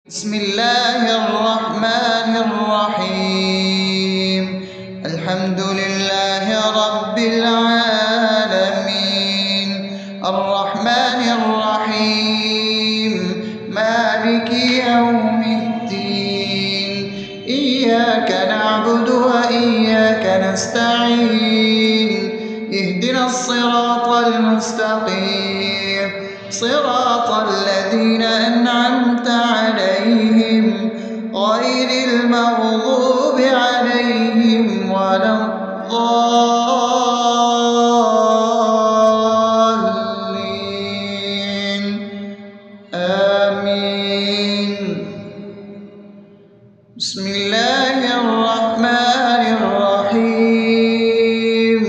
بسم الله الرحمن الرحيم. الحمد لله رب العالمين، الرحمن الرحيم، مالك يوم الدين. إياك نعبد وإياك نستعين، اهدنا الصراط المستقيم، صراط الذين أنعمت عليهم غير المغضوب عليهم ولا الضالين. آمين. بسم الله الرحمن الرحيم.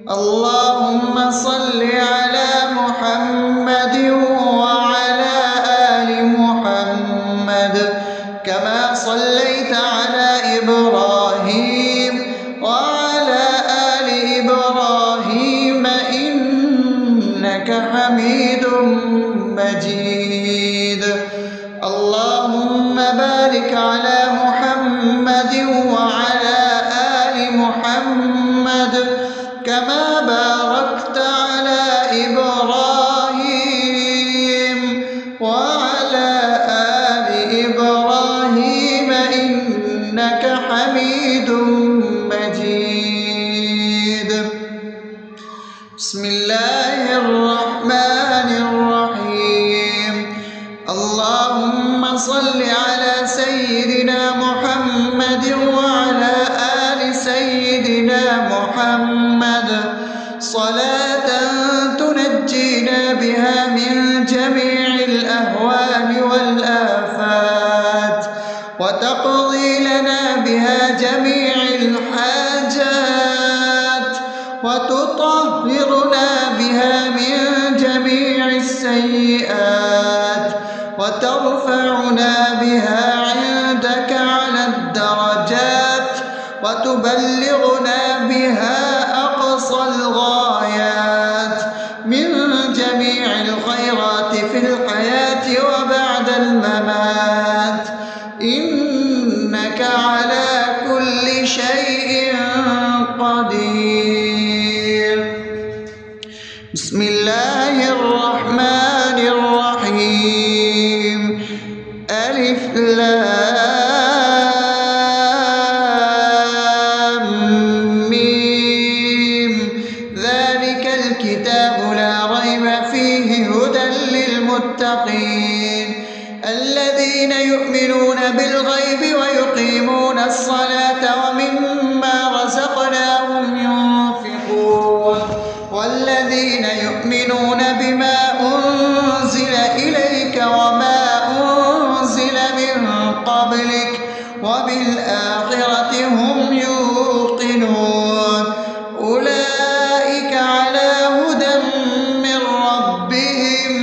اللهم صل على محمد وعلى آل محمد كما صليت على إبراهيم وعلى آل إبراهيم إنك حميد مجيد. اللهم بارك على محمد وعلى آل محمد كما باركت على إبراهيم وعلى آل إبراهيم إنك حميد مجيد. بسم الله الرحمن الرحيم. اللهم صل على سيدنا محمد وعلى آل سيدنا محمد صلاة تنجينا بها من جميع الأهوال والآفات، وتقضي لنا بها جميع الحاجات، وتطهرنا بها من جميع السيئات، وترفعنا بها عندك على الدرجات، وتبلغنا بها أقصى الغايات من جميع الخيرات في الحياة وبعد الممات، إنك على كل شيء قدير. بسم الله الرحمن الرحيم. ألف لام ميم. ذلك الكتاب لا ريب فيه هدى للمتقين الذين يؤمنون بالغيب ويقيمون الصلاة ومما رزقناهم ينفقون والذين يؤمنون بما أنزل إليك وما أنزل من قبلك وبالآخرة هم يوقنون أولئك على هدى من ربهم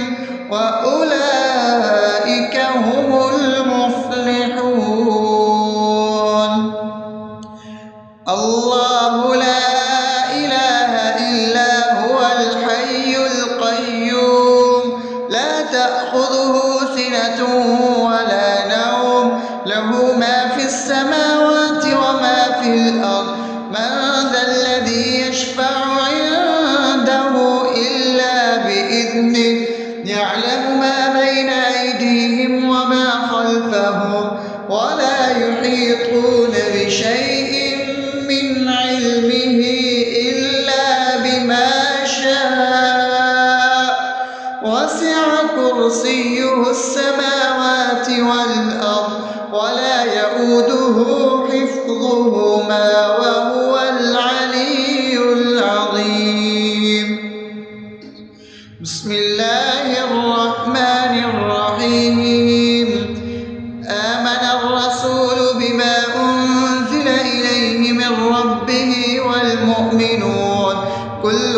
وأولئك هم المفلحون. الله لا إله إلا هو الحي القيوم لا تأخذه سنة ولا نوم له ما في السماوات وما في الأرض من ذا الذي يشفع عنده إلا بإذنه يعلم ما بين أيديهم وما خلفهم ولا يحيطون بشيء من علمه إلا بما شاء وسع كرسيه السماوات والأرض ولا يؤوده حفظهما وهو العلي العظيم. بسم الله الرحمن الرحيم. آمن الرسول بما أنزل إليه من ربه والمؤمنون كل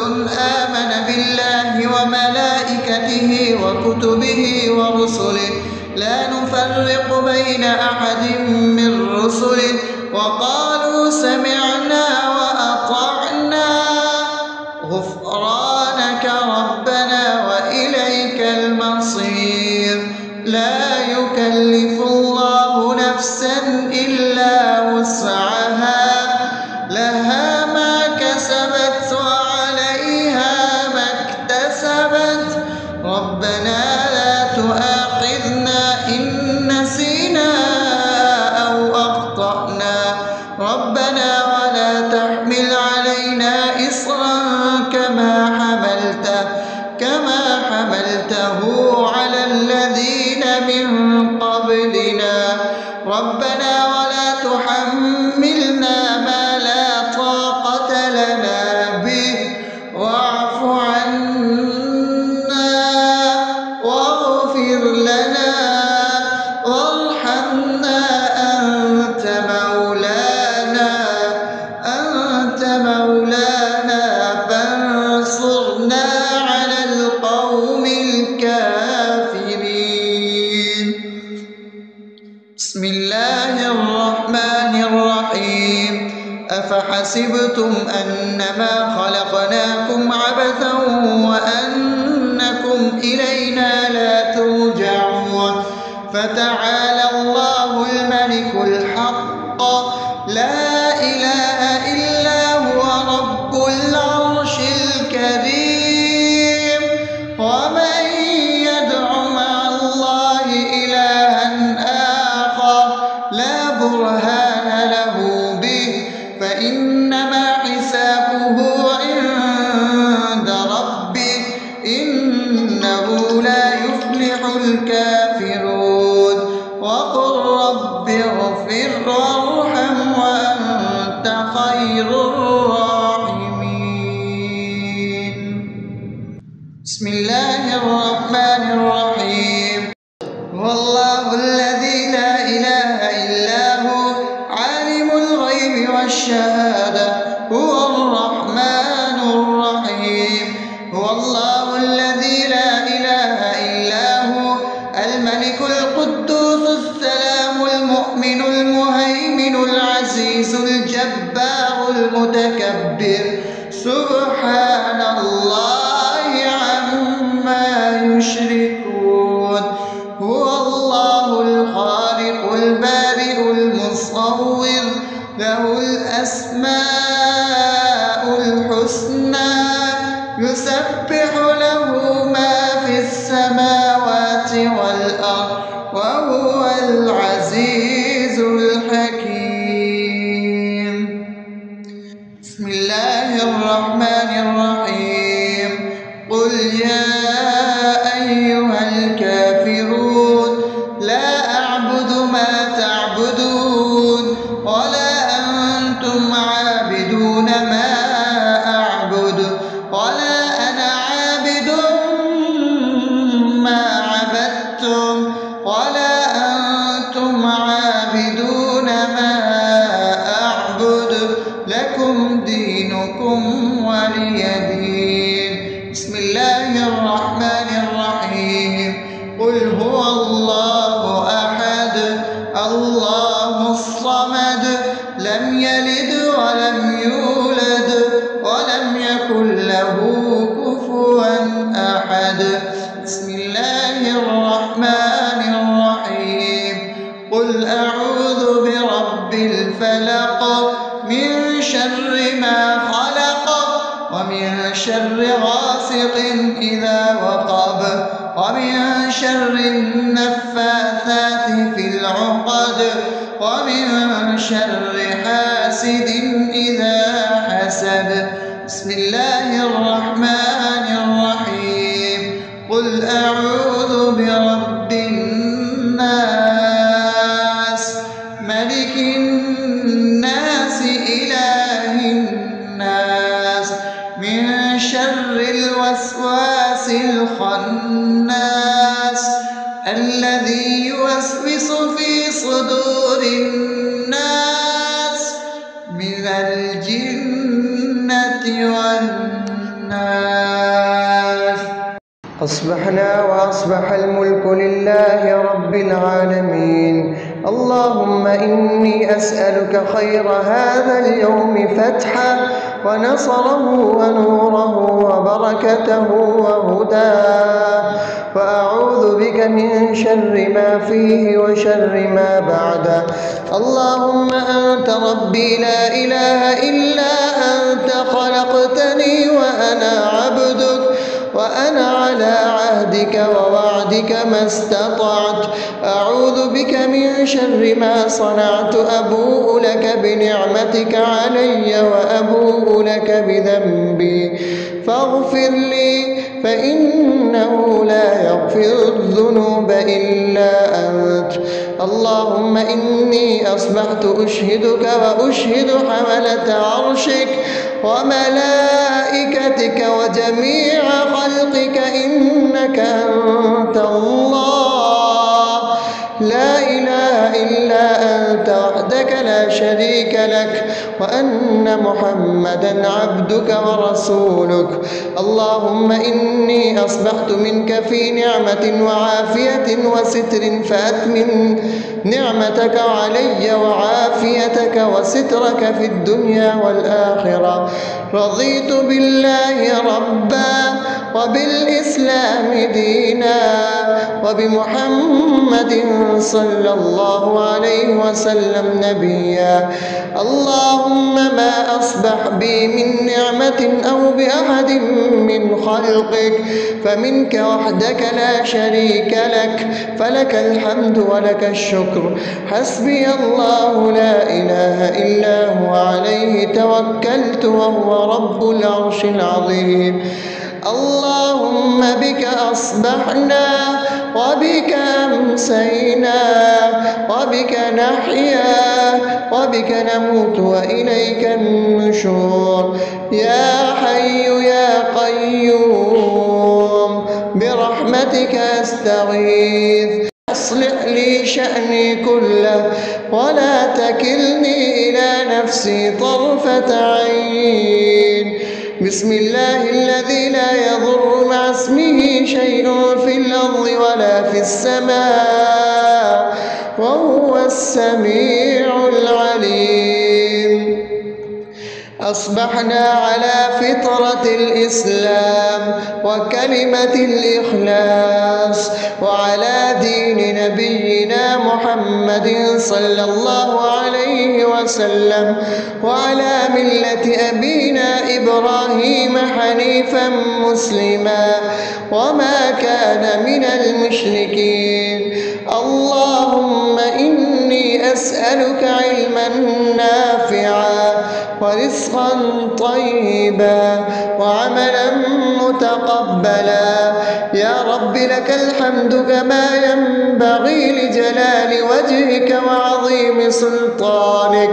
آمن بالله وملائكته وكتبه ورسله لا نفرق بين أحد من رسله وقالوا سمعنا وأطعنا غفرانك ربنا وإليك المصير. لا يكلف يكلف الله نفسا إلا وسعها لها ما كسبت وعليها ما اكتسبت ربنا لا تؤاخذنا إن نسينا أو أخطأنا ربنا ولا تحمل علينا إصرا كما حملته على الذين من قبلنا ربنا ولا تحملنا ما لا طاقة لنا به واعف عنا واغفر لنا وارحمنا أنت مولانا فانصرنا على القوم الكافرين. بسم الله الرحمن الرحيم أفحسبتم أنما خلقناكم عبثا وأنكم إلينا لا ترجعون فتعالى الله الملك الحق لا إله إلا هو رب العرش الكريم ومن يدع مع الله إلها آخر لا برهان له به فإنما حسابه عند ربه إنه لا يفلح الكافرون وقل رب اغفر وارحم وأنت خير الراحمين. بسم الله الرحمن الرحيم هو الله الذي لا إله إلا هو عالم الغيب والشهادة هو الرحمن الرحيم هو الله الذي لا إله إلا هو الملك القدوس السلام المؤمن المهيمن العزيز الجبار المتكبر سبحان الله عما يشركون هو الله الخالق البارئ المصور له الأسماء الحسنى يسبح له ما في السماوات والأرض وهو العزيز الحكيم. بسم الله الرحمن الرحيم قل يا أيها الكافرون لا أعبد ما تعبدون ولا أنتم عابدون ما أعبد ولا أنا عابد ما عبدتم ولا أنتم عابدون ما أعبد لكم دينكم ولي دين. بسم الله الرحمن الرحيم قل هو الله أحد الله الصمد لم يلد ولم يولد ولم يكن له كفوا أحد. بسم الله الرحمن الرحيم قل أعوذ برب الفلق من شر ما خلق ومن شر غاسق إذا وقب ومن شر النفاثات في العقد ومن شر حاسد إذا حسد. بسم الله الرحمن الرحيم قل أعوذ برب الناس ملك الناس إله الناس من شر الوسواس الخناس الذي يوسوس في صدور الناس من الجنة والناس. أصبحنا وأصبح الملك لله رب العالمين اللهم إني أسألك خير هذا اليوم فتحه ونصره ونوره وبركته وهداه، وأعوذ بك من شر ما فيه وشر ما بعده. اللهم أنت ربي لا إله إلا أنت، خلقتني وأنا عبدك، وأنا على عهدك ووعدك ما استطعت. أعوذ بك من شر ما صنعت، أبوء لك بنعمتك علي وأبوء لك بذنبي، فاغفر لي فإنه لا يغفر الذنوب إلا أنت. اللهم إني أصبحت أشهدك وأشهد حملة عرشك وملائكتك وجميع خلقك إنك أنت الله، لا إله إلا أنت وحدك لا شريك لك، وأن محمدا عبدك ورسولك. اللهم إني أصبحت منك في نعمة وعافية وستر، فأتمم نعمتك علي وعافيتك وسترك في الدنيا والآخرة. رضيت بالله ربا وبالإسلام دينا وبمحمد صلى الله عليه وسلم نبيا. اللهم ما أصبح بي من نعمة أو بأحد من خلقك فمنك وحدك لا شريك لك، فلك الحمد ولك الشكر. حسبي الله لا إله إلا هو، عليه توكلت وهو رب العرش العظيم. اللهم بك أصبحنا وبك أمسينا وبك نحيا وبك نموت وإليك النشور. يا حي يا قيوم برحمتك أستغيث، أصلح لي شأني كله ولا تكلني إلى نفسي طرفة عين. بسم الله الذي لا يضر مع اسمه شيء في الأرض ولا في السماء وهو السميع العليم. أصبحنا على فطرة الإسلام وكلمة الإخلاص وعلى دين نبينا محمد صلى الله عليه وسلم وعلى ملة أبينا إبراهيم حنيفا مسلما وما كان من المشركين. اللهم إني أسألك علما نافعا ورزقا طيبا وعملا متقبلا. يا رب لك الحمد كما ينبغي لجلال وجهك وعظيم سلطانك.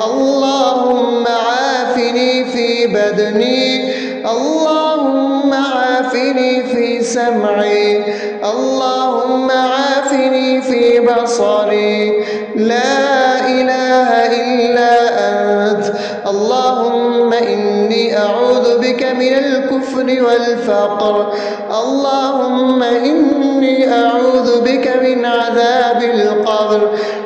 اللهم عافني في بدني، اللهم عافني في سمعي، اللهم عافني في بصري. لا إله إلا أنت. اللهم إني أعوذ بك من الكفر والفقر. اللهم إني أعوذ بك من عذاب القبر.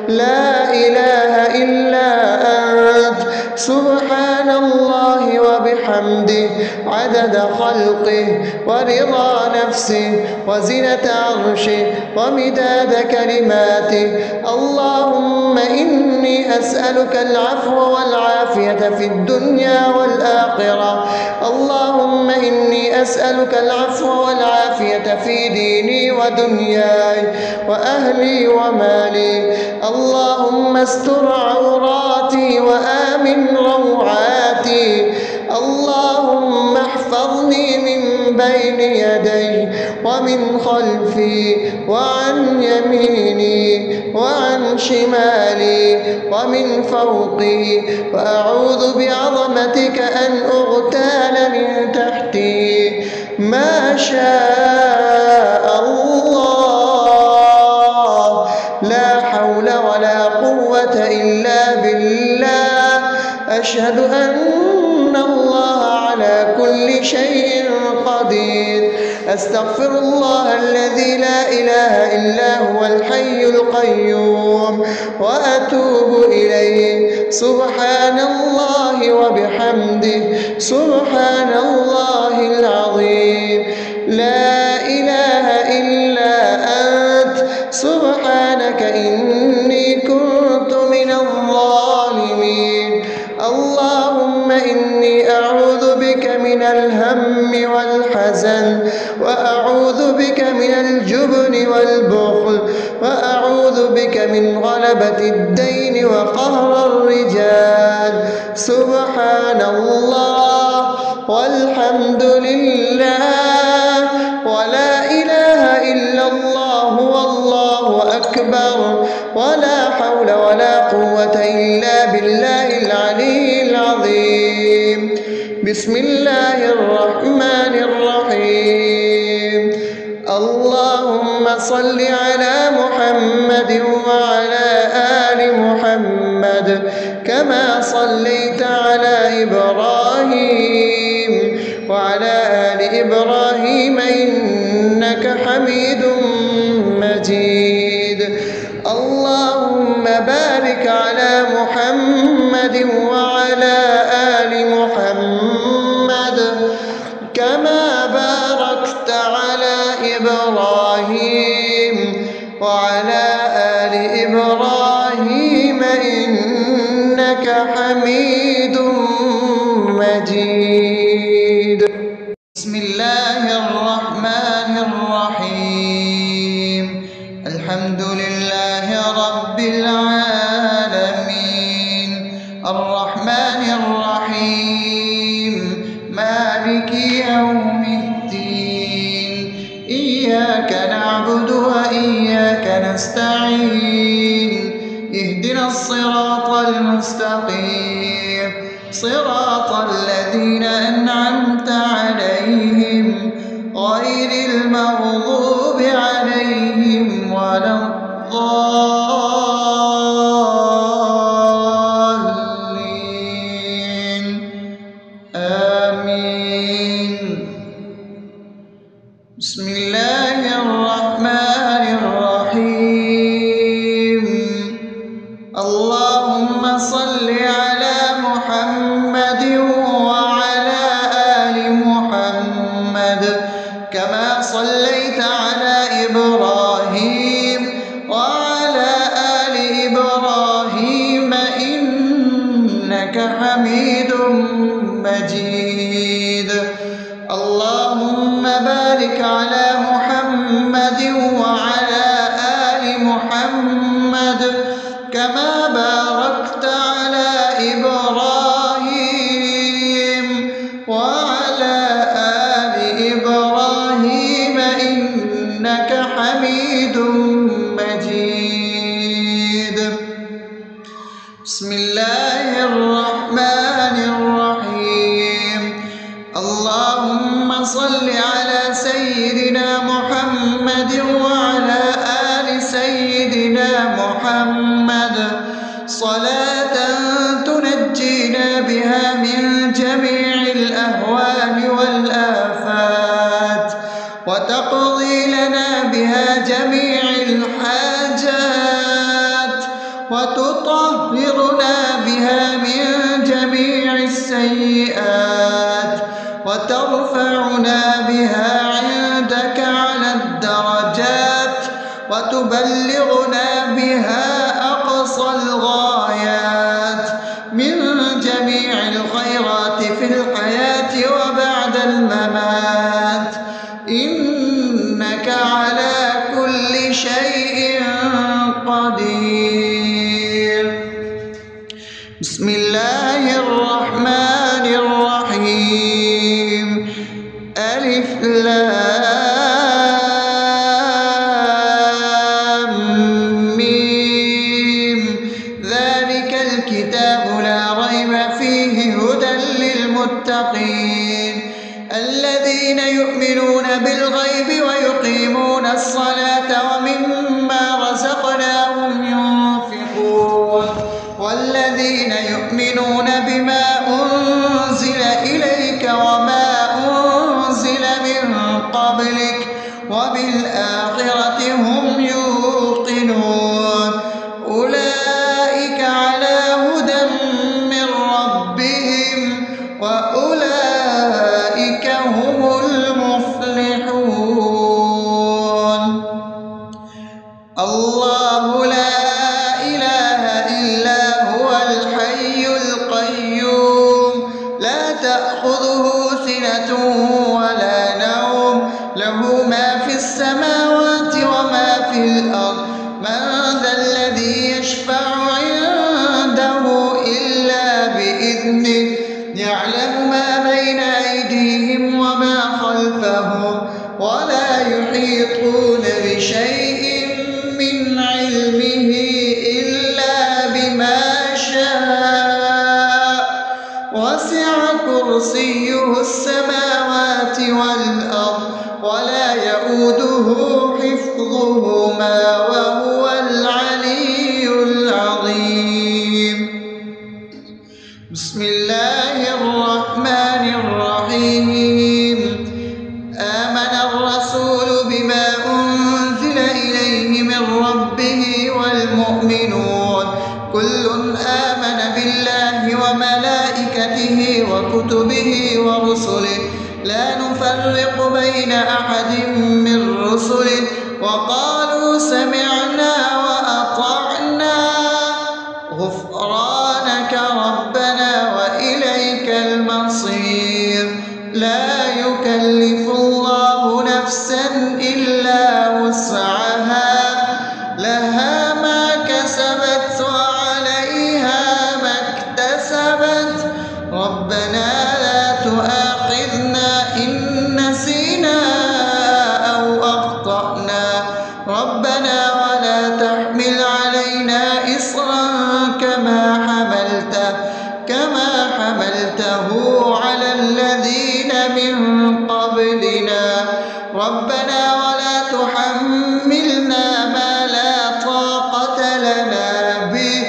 لا إله إلا أنت. سبحان الله وبحمده عدد خلقه ورضا نفسه وزنة عرشه ومداد كلماته. اللهم إني أسألك العفو والعافية في الدنيا والآخرة. اللهم إني أسألك العفو والعافية في ديني ودنياي وأهلي ومالي. اللهم استر عوراتي وآمن روعاتي. اللهم احفظني من بين يدي ومن خلفي وعن يميني وعن شمالي ومن فوقي، وأعوذ بعظمتك أن أغتال من تحتي. ما شاء الله، لا حول ولا قوة إلا بالله. أشهد أن الله على على كل شيء قدير. أستغفر الله الذي لا إله إلا هو الحي القيوم وأتوب إليه. سبحان الله وبحمده سبحان الله العظيم. لا إله إلا أنت سبحانك إني كنت من الظالمين. اللهم إني أعوذ بك من الهم والحزن، وأعوذ بك من الجبن والبخل، وأعوذ بك من غلبة الدين وقهر الرجال. سبحان الله والحمد لله ولا إله إلا الله والله أكبر ولا حول ولا قوة إلا بالله العلي العظيم. بسم الله الرحمن الرحيم. اللهم صل على محمد وعلى آل محمد كما صليت على إبراهيم وعلى آل إبراهيم إنك حميد مجيد. اللهم بارك على محمد وعلى آل محمد كما باركت على إبراهيم وعلى آل إبراهيم إنك حميد مجيد. بسم الله الرحمن الرحيم. الحمد لله رب العالمين الرحمن الرحيم مالك يوم الدين. إياك نعبد وإياك نستعين. اهدنا الصراط المستقيم صراط الذين أنعمت عليهم غير المغضوب عليهم ولا الضالين. آمين. بسم الله الرحمن الرحيم. اللهم صل على محمد وعلى آل محمد كما صليت على إبراهيم وعلى آل إبراهيم إنك حميد مجيد. اللهم بارك على محمد وعلى آل محمد كما باركت على إبراهيم وعلى آل إبراهيم إنك حميد مجيد. بسم الله الرحمن الرحيم. اللهم صل على سيدنا محمد وعلى آل سيدنا محمد صلاة تنجينا بها من جميع الأهوال والآفات وتقضي لنا بها جميع الحاجات وتطهرنا بها من جميع السيئات وترفعنا بها عندك على الدرجات وتبلغنا بها أقصى الغايات من جميع الخيرات في الحياة وبعد الممات إنك على كل شيء قدير. بسم الله الرحمن الرحيم. ألف لام ميم. ذلك الكتاب لا ريب فيه هدى للمتقين الذين يؤمنون بالغيب ويقيمون الصلاة ومما رزقناهم ينفقون والذين يؤمنون كرسيه السماوات والأرض ولا يؤوده حفظهما وهو العلي العظيم. بسم الله الرحمن الرحيم. آمن الرسول بما أنزل إليه من ربه والمؤمنون كل آمن بالله وملائكته وكتبه ورسله لا نفرق بين أحد من رسله وقالوا سمعنا وأطعنا غفرانك ربنا وإليك المصير. لا يكلف الله نفسا إلا وسعها لها ما كسبت وعليها ما اكتسبت ربنا لا تؤاخذنا إن نسينا أو أخطأنا ربنا ولا تحمل علينا إصرا كما حملته على الذين من قبلنا ربنا ولا تحملنا ما لا طاقة لنا به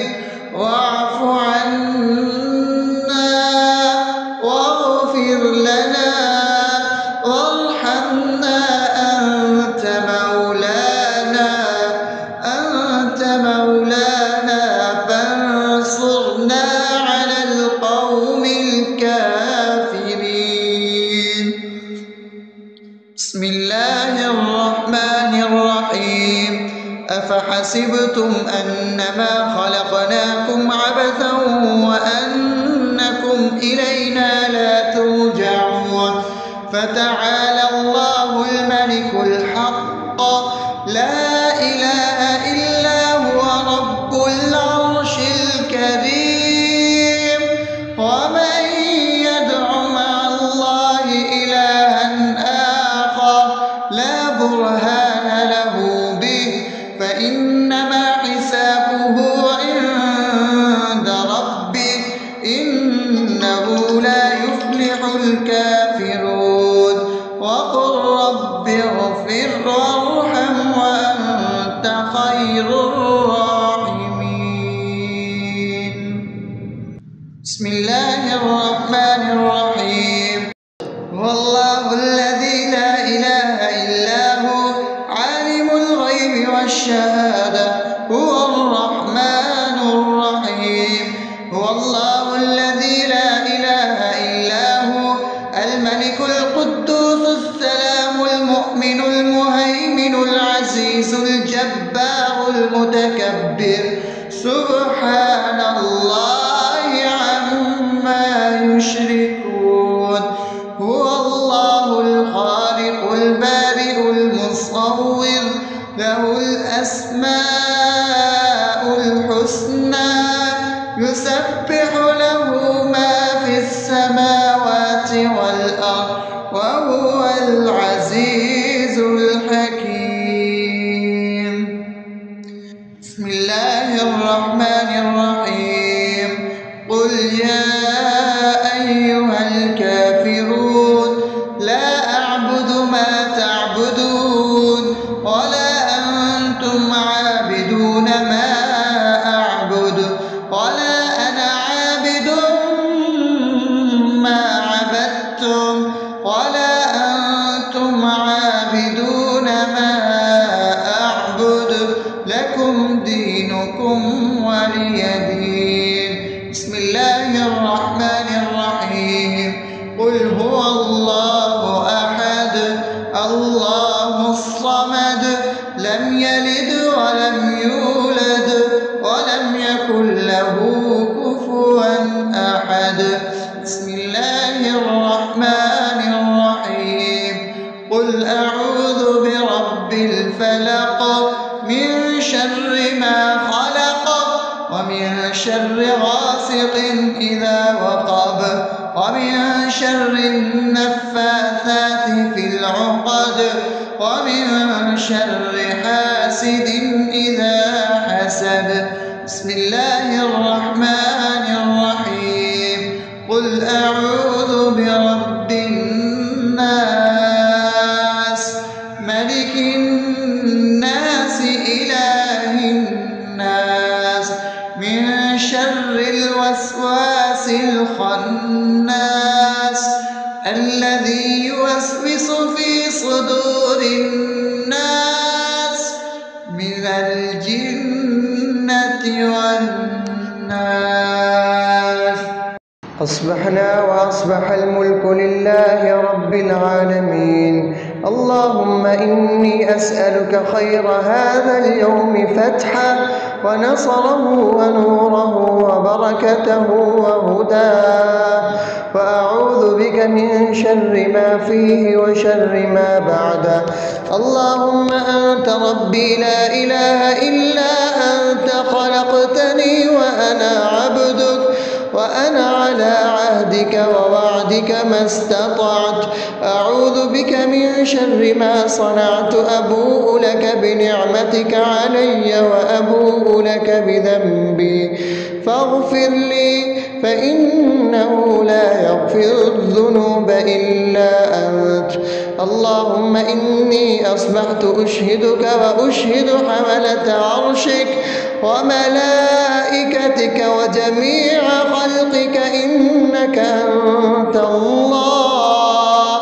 واعف عنا واغفر لنا وارحمنا أنت مولانا فانصرنا على القوم الكافرين. بسم الله الرحمن الرحيم. أفحسبتم أنما خلقناكم عبثا وأنكم إلينا لا ترجعون فتعالى الله الملك الحق لا إله إلا هو رب العرش الكريم. ومن يدع مع الله إلها آخر لا برهان له به فإنما حسابه عند ربه إنه لا يفلح الكافرون. وقل رب اغفر وارحم وأنت خير الراحمين. بسم الله الرحمن الرحيم. هو الله الذي لا إله إلا هو عالم الغيب والشهادة هو الرحمن الرحيم. هو الله الذي لا إله إلا هو الملك القدوس السلام المؤمن المهيمن العزيز الجبار المتكبر سبحان الله عما يشركون. هو الله الخالق البارئ المصور له الأسماء الحسنى يسبح له ما في السماوات والأرض وهو العزيز الحكيم. بسم الله الرحمن الرحيم. قل يا أيها الكافرون لا أعبد ما تعبدون ولا أنتم عابدون ما أعبد ولا أنا عابد ما عبدتم ولا أنتم عابدون ما أعبد لكم دينكم ولي دين. بسم الله الرحمن الرحيم. قل هو الله أحد الله الصمد لم يلد ولم يولد ولم يكن له كفوا أحد. بسم الله الرحمن الرحيم. قل أعوذ برب الفلق من شر ما خلق ومن شر غاسق إذا وقب ومن شر النفاثات في العقد ومن شر حاسد إذا حسد. بسم الله الرحمن الرحيم. قل أعوذ الناس من شر الوسواس الخناس الذي يوسوس في صدور الناس من الجنة والناس. أصبحنا وأصبح الملك لله رب العالمين. اللهم إني أسألك خير هذا اليوم فتحه ونصره ونوره وبركته وهداه، وأعوذ بك من شر ما فيه وشر ما بعده. اللهم أنت ربي لا إله إلا أنت، خلقتني وأنا عبدك، وأنا على عهدك ووعدك ما استطعت. أعوذ بك من شر ما صنعت، أبوء لك بنعمتك علي وأبوء لك بذنبي، فاغفر لي فإنه لا يغفر الذنوب إلا أنت. اللهم إني أصبحت أشهدك وأشهد حملة عرشك وملائكتك وجميع خلقك إنك أنت الله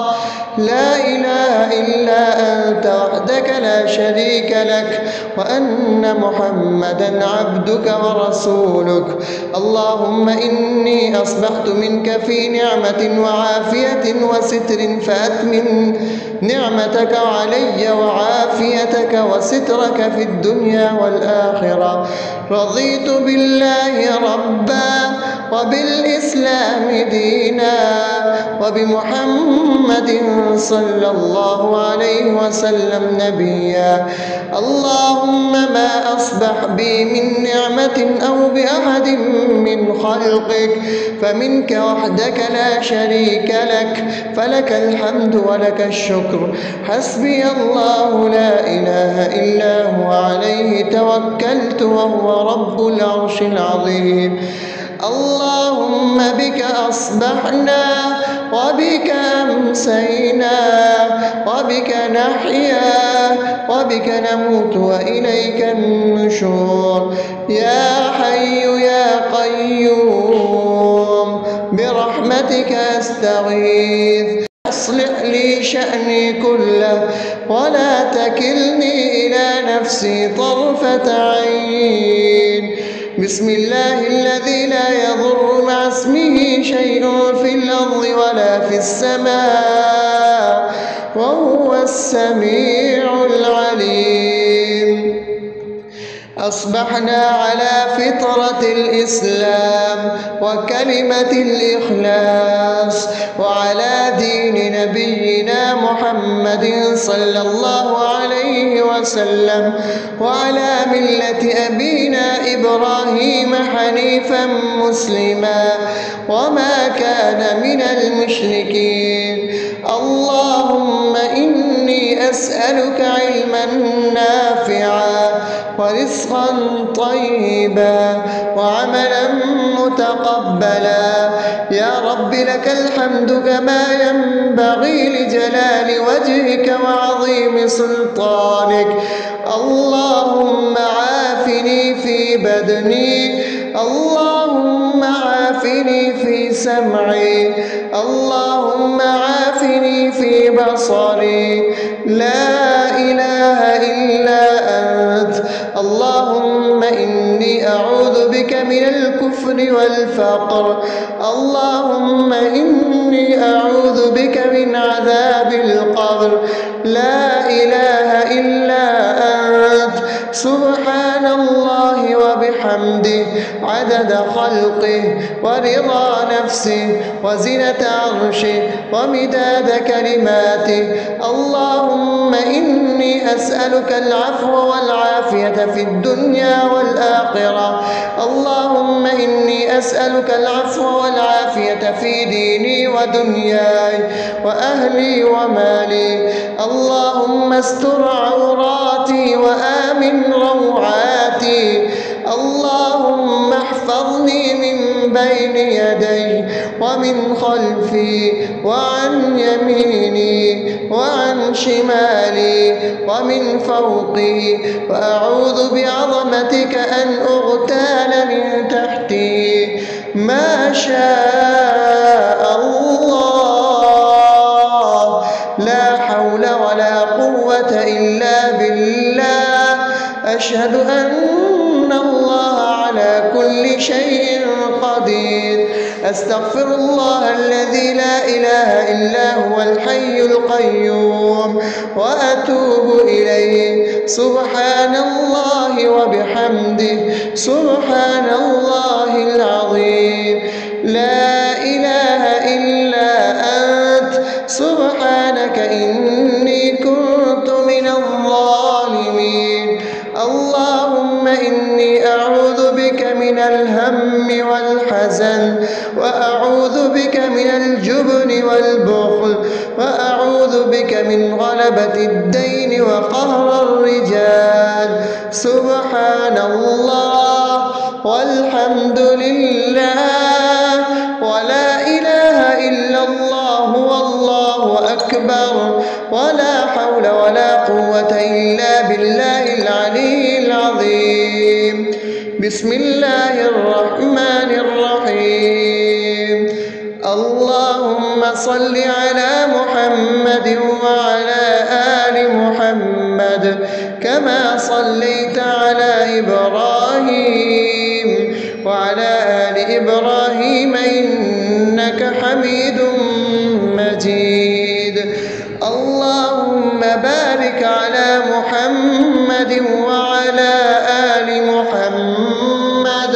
لا إله إلا أنت وحدك لا شريك لك، وأن محمدا عبدك ورسولك. اللهم إني أصبحت منك في نعمة وعافية وستر، فأتمم نعمتك علي وعافيتك وسترك في الدنيا والآخرة. رضيت بالله ربا وبالإسلام دينا وبمحمد صلى الله عليه وسلم نبيا. اللهم ما أصبح بي من نعمة أو بأحد من خلقك فمنك وحدك لا شريك لك، فلك الحمد ولك الشكر. حسبي الله لا إله إلا هو، عليه توكلت وهو رب العرش العظيم. اللهم بك أصبحنا وبك أمسينا وبك نحيا وبك نموت وإليك النشور. يا حي يا قيوم برحمتك أستغيث، أصلح لي شأني كله ولا تكلني إلى نفسي طرفة عين. بسم الله الذي لا يضر مع اسمه شيء في الأرض ولا في السماء وهو السميع العليم. أصبحنا على فطرة الإسلام وكلمة الإخلاص وعلى دين نبينا محمد صلى الله عليه وسلم وعلى ملة أبينا إبراهيم حنيفا مسلما وما كان من المشركين. اللهم إني أسألك علما نافعا ورزقا طيبا وعملا متقبلا. يا رب لك الحمد كما ينبغي لجلال وجهك وعظيم سلطانك. اللهم عافني في بدني، اللهم عافني في سمعي، اللهم عافني في بصري. لا إله إلا أنت. اللهم إني أعوذ بك من الكفر والفقر. اللهم إني أعوذ بك من عذاب القبر. لا إله إلا أنت. سبحان الله وبحمده عدد خلقه ورضا نفسه وزنة عرشه ومداد كلماته. اللهم إني أسألك العفو والعافية في الدنيا والآخرة. اللهم إني أسألك العفو والعافية في ديني ودنياي وأهلي ومالي. اللهم استر عوراتي وآمن روعاتي. اللهم احفظني من بين يدي ومن خلفي وعن يميني وعن شمالي ومن فوقي، وأعوذ بعظمتك أن أغتال من تحتي. ما شاء الله، لا حول ولا قوة إلا بالله. أشهد أن الله على كل شيء قدير. أستغفر الله الذي لا إله إلا هو الحي القيوم وأتوب إليه. سبحان الله وبحمده، سبحان الله العظيم. لا إله إلا أنت، سبحانك إني كنت من الظالمين. اللهم إني أعوذ بك من الهم والحزن، وأعوذ بك من الجبن والبخل، وأعوذ بك من غلبة الدين وقهر الرجال. سبحان الله والحمد لله ولا إله إلا الله والله أكبر، ولا حول ولا قوة إلا بالله العلي العظيم. بسم الله الرحمن الرحيم. اللهم صل على محمد وعلى آل محمد كما صليت على إبراهيم وعلى آل إبراهيم إنك حميد مجيد. اللهم بارك على محمد وعلى آل محمد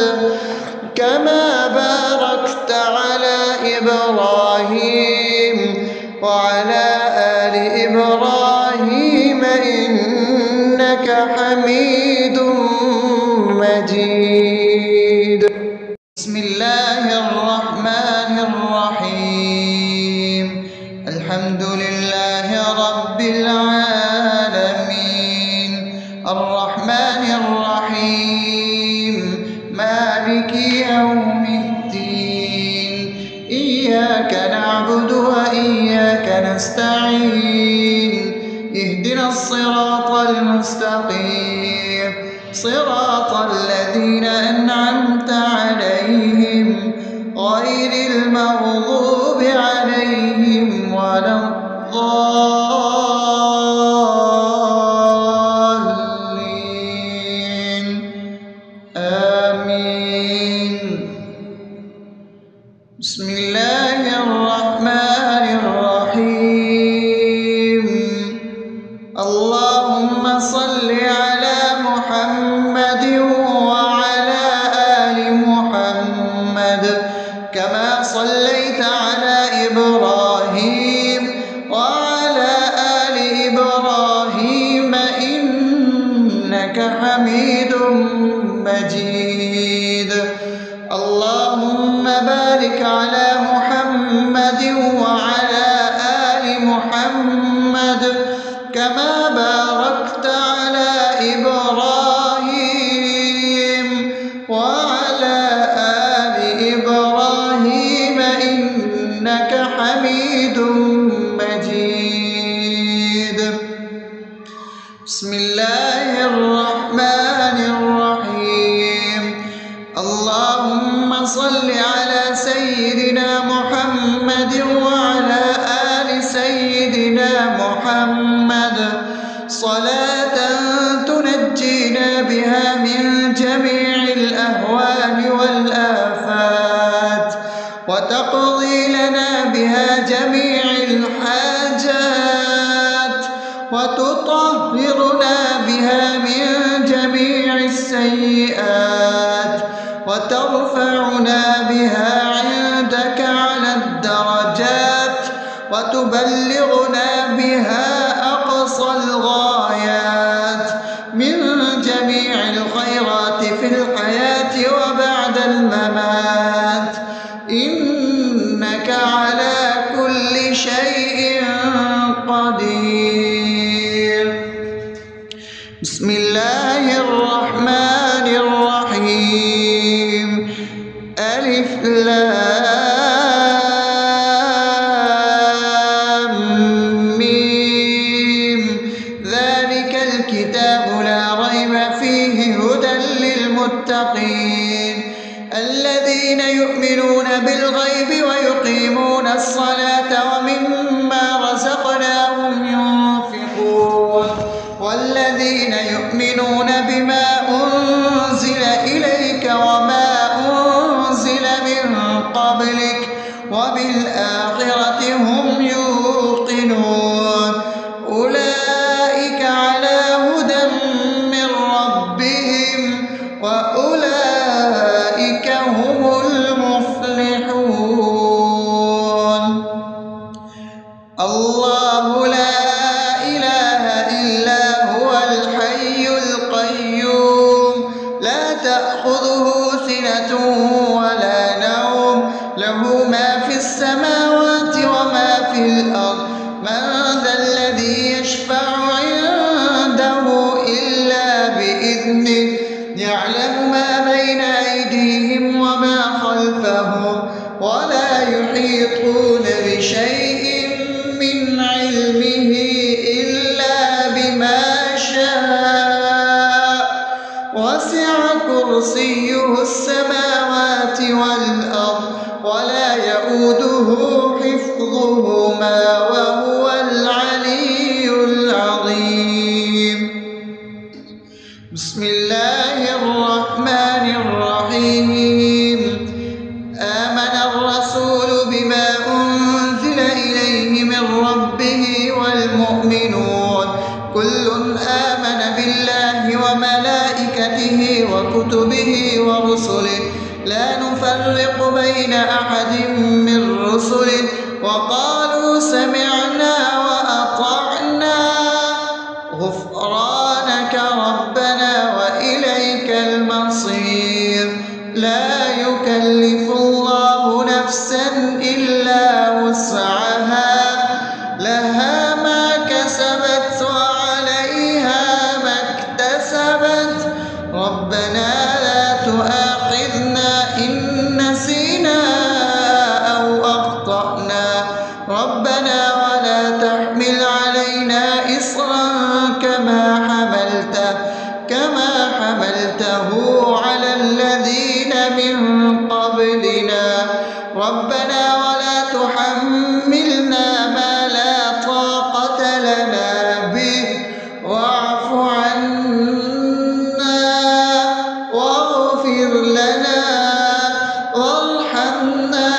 كما باركت على إبراهيم وعلى آل إبراهيم إنك حميد مجيد. بسم الله الرحمن الرحيم. الحمد لله رب العالمين، الرحمن الرحيم، مالك يوم الدين. إياك نعبد وإياك نستعين. اهدنا الصراط المستقيم، صراط الذين أنعمت عليهم غير المغضوب عليهم ولا الضالين. آمين. بسم الله الرحمن الرحيم. اللهم صل على محمد وعلى آل محمد كما صليت على إبراهيم وعلى آل إبراهيم إنك حميد مجيد. اللهم بارك على محمد وعلى آل محمد كما باركت على إبراهيم وعلى آل إبراهيم إنك حميد مجيد. بسم الله الرحمن الرحيم. اللهم صل على سيدنا محمد وعلى آل سيدنا محمد صلاة تنجينا بها من جميع الأهوال والآفات، وتقضي لنا بها جميع الحاجات، وتطهرنا بها من جميع السيئات، وترفعنا بها عندك على الدرجات، وتبلغنا بها أقصى الغايات من جميع الخيرات في الحياة وبعد الممات. إنك على كل شيء قدير. بسم الله الرحمن الرحيم. ألف ألف لام ميم ذلك الكتاب لا ريب فيه هدى للمتقين الذين يؤمنون بالغيب ويقيمون الصلاة ومما رزقناهم ينفقون والذين يؤمنون بما أنزل إليك وما أنزل من قبلك وبالآخرة هم يوقنون أولئك على هدى من ربهم وأولئك هم المفلحون الله لا إله إلا هو الحي القيوم لا تأخذه سنة ولا نوم له ما في السماوات وما في الأرض من ذا الذي يشفع عنده إلا بإذنه يعلم ما بين أيديهم وما خلفهم ولا يحيطون بشيء من علمه إلا بما شاء وسع كرسيه السماوات والأرض ولا يؤوده حفظهما وهو العلي العظيم بسم الله الرحمن الرحيم آمن الرسول بما أنزل إليه من ربه والمؤمنون كل آمن بالله وملائكته وكتبه ورسله لا نفرق بين أحد من رسله وقالوا سمعنا وأطعنا غفرانك ربنا وإليك المصير لا يكلف الله نفسا إلا وسعها لها ما كسبت وعليها ما اكتسبت ربنا لا تؤاخذنا إن نسينا أو أخطأنا ربنا ولا تحمل علينا إصرا كما حملته على الذين من قبلنا ربنا ولا تحملنا ما لا طاقة لنا به واعف عنا واغفر لنا وارحمنا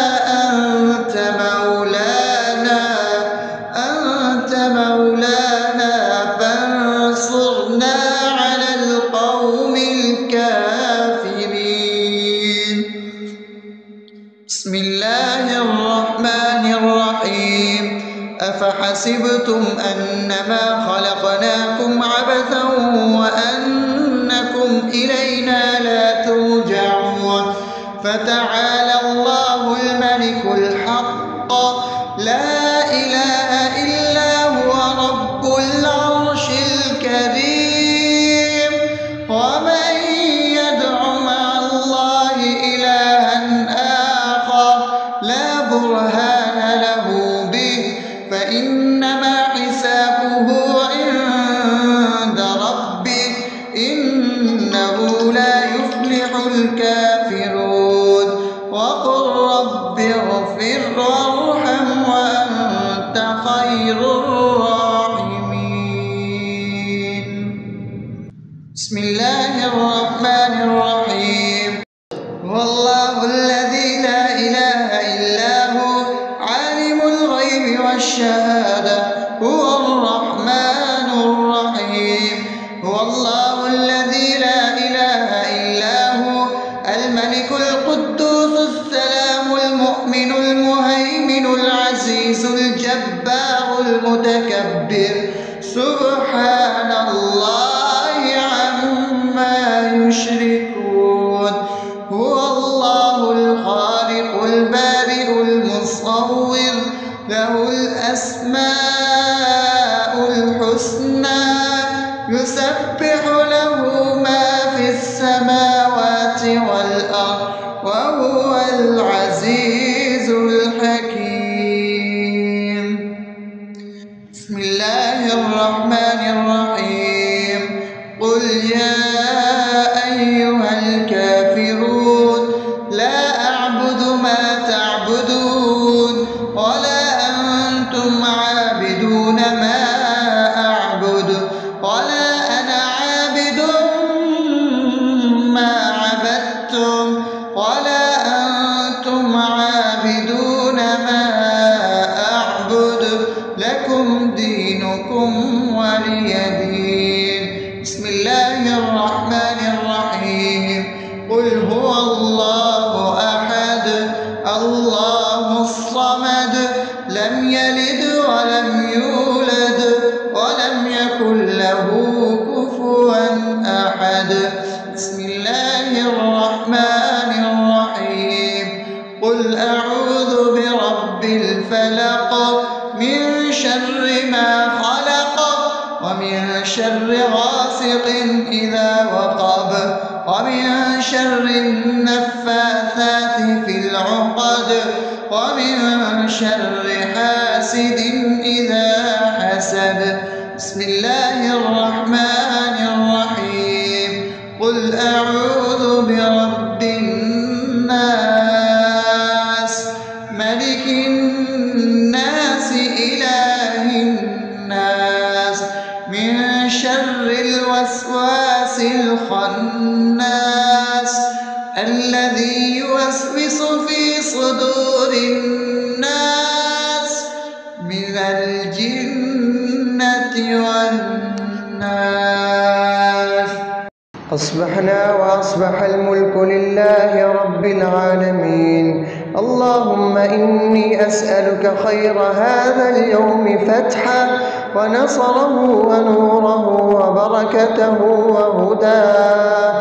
أنت مولانا فانصرنا على القوم الكافرين بسم الله الرحمن الرحيم أفحسبتم أنما خلقناكم عبثا وأنكم إلينا لا ترجعون فتعالى الله الملك الحق لا إله إلا هو رب العرش الكريم ومن يدع مع الله إلها آخر لا برهان له به فإنما حسابه عند ربه إنه لا يفلح الكافرون وقل رب اغفر وارحم وأنت خير الراحمين بسم الله الرحمن الرحيم والله الذي لا إله إلا هو عالم الغيب والشهادة هو الرحمن الرحيم هو الله الذي لا إله إلا هو الملك القدوس السلام المؤمن المهيمن العزيز الجبار المتكبر سبحان الله عما يشركون هو الله الخالق البارئ المصور له الأسماء الحسنى يسبح له ما في السماوات والأرض وهو العزيز الحكيم. بسم الله الرحمن الرحيم. قل يا أيها الكافرون لا أعبد ما تعبدون ولا أنتم عابدون ما أعبد ولا أنا عابد ما عبدتم ولا أنتم عابدون ما أعبد لكم دينكم ولي دين. بسم الله الرحمن الرحيم. قل هو الله أحد الله الصمد لم يلد ولم يولد ولم يكن له كفوا أحد. بسم الله الرحمن الرحيم. قل أعوذ برب الفلق من شر ما خلق ومن شر غاسق إذا وقب ومن شر النفاثات في العقد ومن شر حاسد إذا حسد. بسم الله الرحمن الرحيم. قل أعوذ برب الناس ملك الناس إله الناس من شر الوسواس الخناس الذي يوسوس في صدور الناس من الجنة والناس. أصبحنا وأصبح الملك لله رب العالمين. اللهم إني أسألك خير هذا اليوم فتحه ونصره ونوره وبركته وهداه،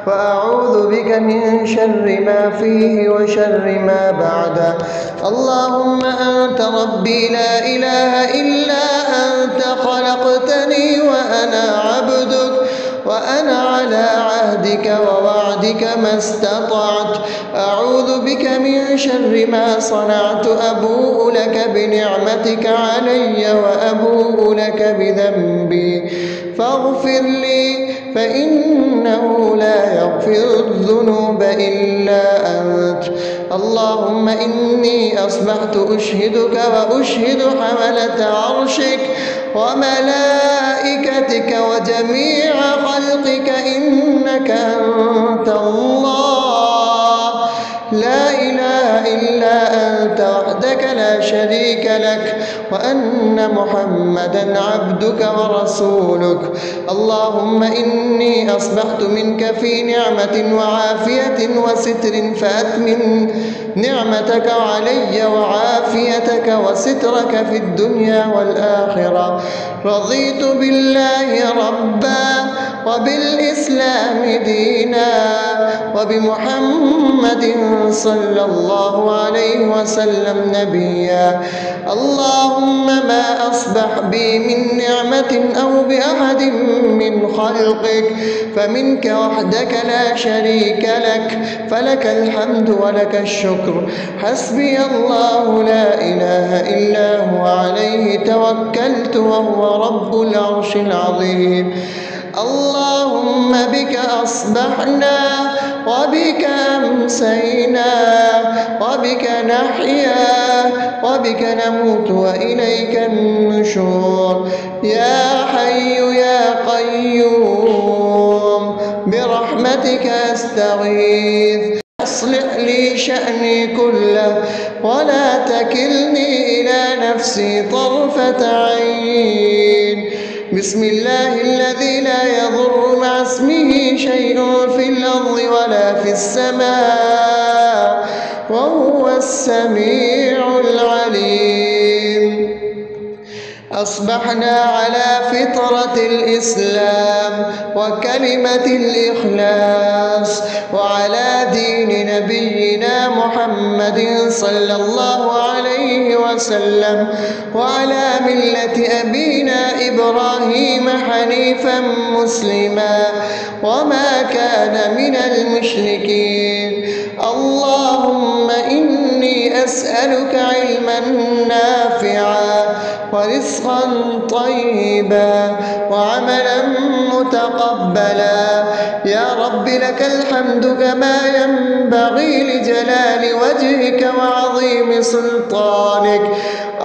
وأعوذ بك من شر ما فيه وشر ما بعده. اللهم أنت ربي لا إله إلا أنت خلقتني وأنا عبدك وأنا على عهدك ووعدك ما استطعت. أعوذ بك من شر ما صنعت. أبوء لك بنعمتك علي وأبوء لك بذنبي فاغفر لي فإنه لا يغفر الذنوب إلا أنت. اللهم إني أصبحت أشهدك وأشهد حملة عرشك وملائكتك وجميع خلقك إنك أنت الله لا إله إلا أنت وحدك لا شريك لك وأن محمدا عبدك ورسولك. اللهم إني أصبحت منك في نعمة وعافية وستر فأتمن نعمتك علي وعافيتك وسترك في الدنيا والآخرة. رضيت بالله ربا وبالإسلام دينا وبمحمد صلى الله عليه وسلم نبيا. اللهم ما أصبح بي من نعمة أو بأحد من خلقك فمنك وحدك لا شريك لك فلك الحمد ولك الشكر. حسبي الله لا إله إلا هو عليه توكلت وهو رب العرش العظيم. اللهم بك أصبحنا وبك أمسينا وبك نحيا وبك نموت وإليك النشور. يا حي يا قيوم برحمتك أستغيث أصلح لي شأني كله ولا تكلني إلى نفسي طرفة عين. بسم الله الذي لا يضر مع اسمه شيء في الأرض ولا في السماء وهو السميع العليم. أصبحنا على فطرة الإسلام وكلمة الإخلاص وعلى دين نبينا محمد صلى الله عليه وسلم وعلى ملة أبينا إبراهيم حنيفا مسلما وما كان من المشركين. اللهم نسألك علما نافعا ورزقا طيبا وعملا متقبلا. يا رب لك الحمد كما ينبغي لجلال وجهك وعظيم سلطانك.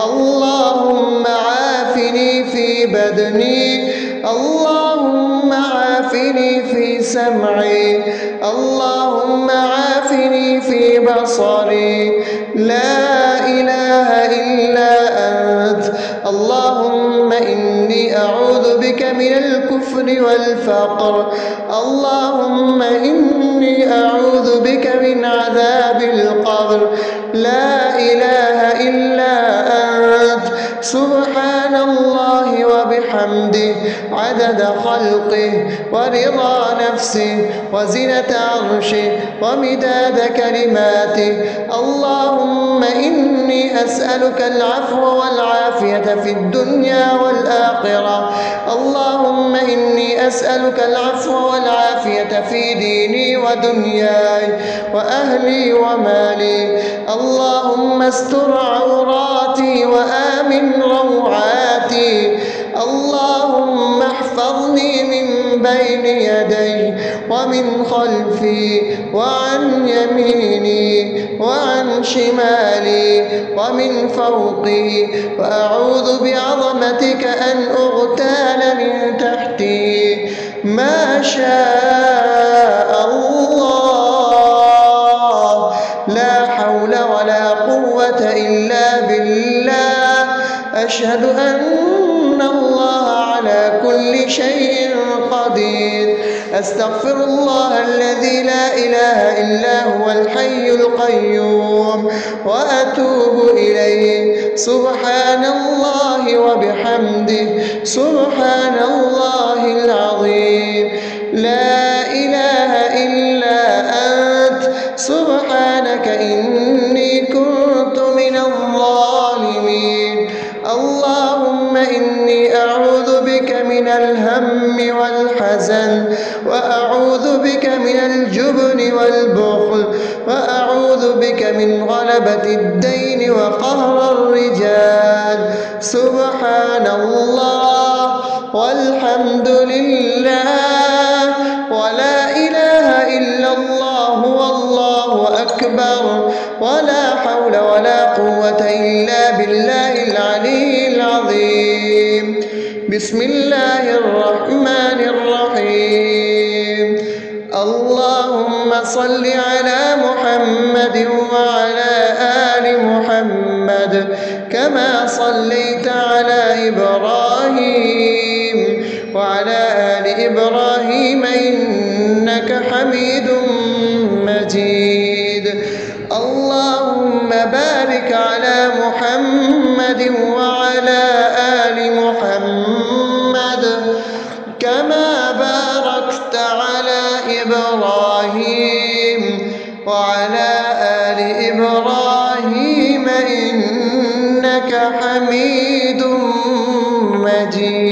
اللهم عافني في بدني، اللهم عافني في سمعي، اللهم عافني في بصري. لا إله إلا أنت. اللهم إني أعوذ بك من الكفر والفقر. اللهم إني أعوذ بك من عذاب القبر. لا إله إلا أنت. سبحان الله وبحمده عدد خلقه ورضا نفسه وزنة عرشه ومداد كلماته. اللهم إني أسألك العفو والعافية في الدنيا والآخرة. اللهم إني أسألك العفو والعافية في ديني ودنياي وأهلي ومالي. اللهم استر عوراتي وآمن روعاتي. اللهم احفظني من بين يدي ومن خلفي وعن يميني وعن شمالي ومن فوقي، وأعوذ بعظمتك أن أغتال من تحتي. ما شاء الله، لا حول ولا قوة إلا بالله. أشهد أن الله على كل شيء قدير. أستغفر الله الذي لا إله إلا هو الحي القيوم وأتوب إليه. سبحان الله وبحمده سبحان الله العظيم. لا إله إلا أنت. سبحانك إني كنت من الظالمين. اللهم إني أعوذ بك من الهم والحزن، وأعوذ بك من الجبن والبخل، وأعوذ بك من غلبة الدين وقهر الرجال. سبحان الله والحمد لله ولا إله إلا الله والله أكبر، ولا حول ولا قوة إلا بالله العلي العظيم. بسم الله الرحمن الرحيم. اللهم صل على محمد وعلى آل محمد كما صليت على إبراهيم وعلى آل إبراهيم إنك حميد مجيد. اللهم بارك على محمد وعلى آل محمد كما باركت على إبراهيم وعلى آل إبراهيم إنك حميد مجيد.